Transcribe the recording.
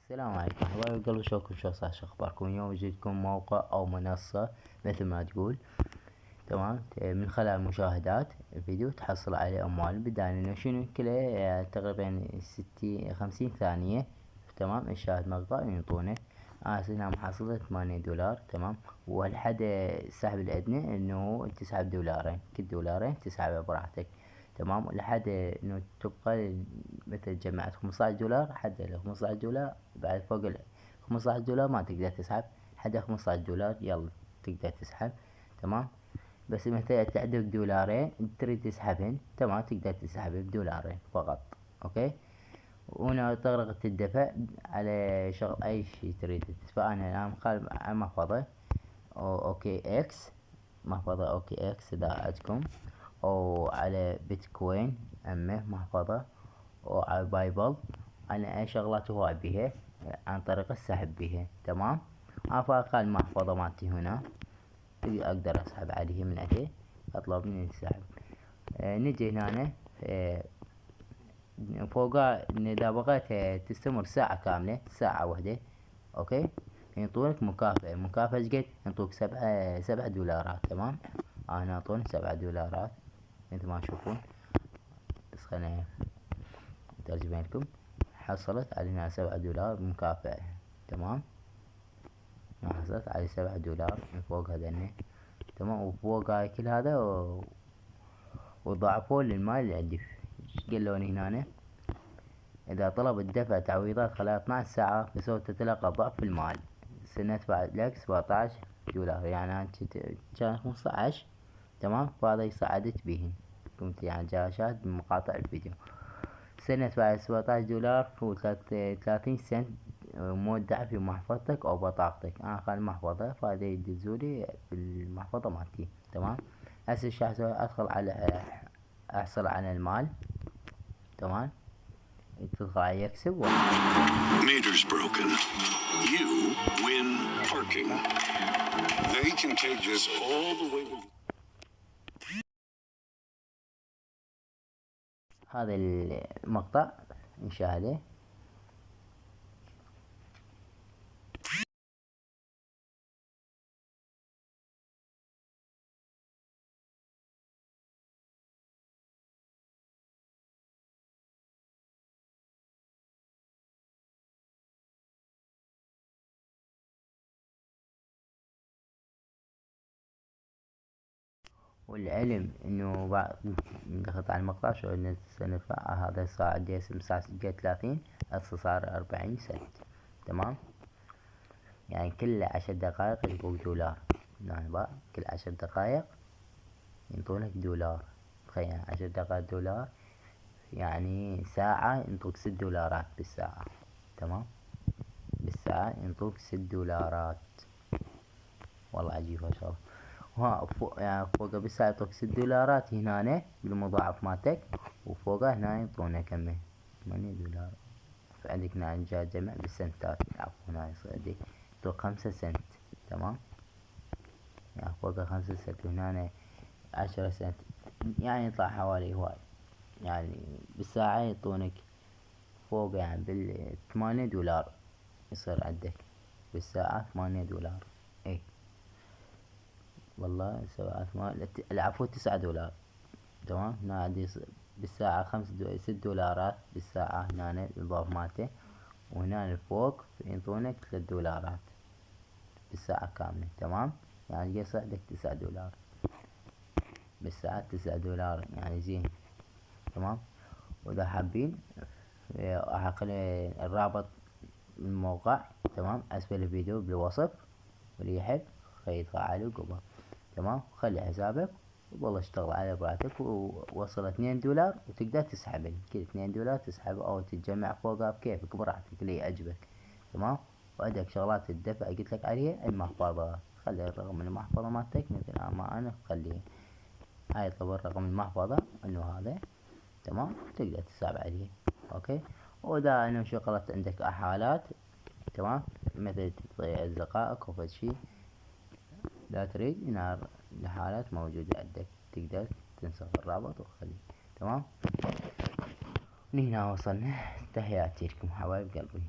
السلام عليكم حبايب قلبي، شلونكم؟ شو صح؟ شو اخباركم؟ اليوم جيتكم موقع او منصة مثل ما تقول، تمام. من خلال مشاهدات الفيديو تحصل عليه اموال بدال انه شنو كله تقريبا 50 ثانية، تمام. نشاهد مقطع ينطونا. هنا محصلة $8، تمام. والحد السحب الادنى انه تسحب دولارين، كل دولارين تسحبه براحتك، تمام. لحد انه تبقى مثل جمعت $15 حد $15، بعد فوق $15 ما تقدر تسحب، حد $15 يلا تقدر تسحب، تمام. بس مثلا تعدك دولارين تريد تسحبهن، تمام، تقدر تسحبه بدولارين فقط، اوكي. وهنا طريقة الدفع على شغل اي شي تريد تدفع. انا الان قال على محفظة اوكي اكس، محفظة اوكي اكس اذا عندكم، او على بيتكوين امه محفظة، او على بايبل. انا اي شغلات هواي بيها عن طريق السحب بيها، تمام. افاق المحفظة مالتي هنا اقدر اسحب عليه من عندي، اطلب مني السحب. نجي هنا فوقها اذا بغيت تستمر ساعة كاملة، ساعة وحدة، اوكي، ينطونك مكافأة. مكافأة قد؟ ينطوك سبعة دولارات، تمام. انا اعطوني $7 مثل ما تشوفون. بس خليني اترجم لكم. حصلت علينا $7 مكافأة، تمام. حصلت علي $7 من فوق هذا، تمام. وفوق هاي كل هذا وضاعفوا لي المال اللي عندي. قالوني هنا اذا طلب الدفع تعويضات خلال 12 ساعة فسوف تتلقى ضعف المال، سندفع لك $17. يعني انت كان 15، تمام. فهذا يساعدت به، كنت يعني جا اشاهد بمقاطع الفيديو. سندفع $17 و30 سنت مودع في محفظتك او بطاقتك. انا خال المحفظة فهذا يدزولي بالمحفظة مالتي، تمام. هسه شو اسوي؟ ادخل على احصل على المال، تمام. تدخل على يكسب Meter's broken. You win parking. They can take this all the way to... هذا المقطع نشاهده. والعلم انه بعد دخلت على المقطع شو انه سندفع هذا صار جسم ساعة 30 هسه صار 40 سنت، تمام. يعني كل 10 دقائق يجيبوك $1. يعني بقى كل 10 دقائق ينطونك $1. تخيل 10 دقائق $1، يعني ساعة ينطوك $6 بالساعة، تمام. بالساعة ينطوك $6. والله عجيب ما شاء الله. وها فوق يعني فوق بالساعة يعطوك $6 هنا بالمضاعف مالتك، وفوقه هنا يعطونا كمه $8. فعندك هنا جا جمع بالسنتات، عفوا هنا يصير يعطوك 5 سنت، تمام. يعني فوقه 5 سنت وهنا 10 سنت، يعني يطلع حوالي هواي. يعني بالساعة يعطونك فوق يعني $8 يصير عندك بالساعة $8. اي والله العفو $9، تمام. هنا عندي بالساعة $6 بالساعة هنا الإضافة مالته، وهنا فوق ينطونك $3 بالساعة كاملة، تمام. يعني يصير عندك $9 بالساعة، $9 يعني زين، تمام. وإذا حابين راح اخلي الرابط الموقع، تمام، اسفل الفيديو بالوصف، واللي يحب يتفاعل قبل، تمام. خلي حسابك والله اشتغل عليه براحتك، ووصل $2 وتقدر تسحبه، كل $2 تسحبه او تتجمع فوقها بكيفك براحتك اللي يعجبك، تمام. وعندك شغلات الدفع قلتلك عليها. المحفظة خلي الرقم المحفظة مالتك مثل ما انا خليه، هاي يطلب الرقم المحفظة انه هذا، تمام. تقدر تسحب عليه، اوكي. واذا انه شغلت عندك حالات، تمام، مثل تضيع اصدقائك او فد شي لا تريد، هنا الحالات موجودة عندك، تقدر تنسخ الرابط وخليه، تمام. من هنا وصلنا. تحياتي لكم حبايب قلبي.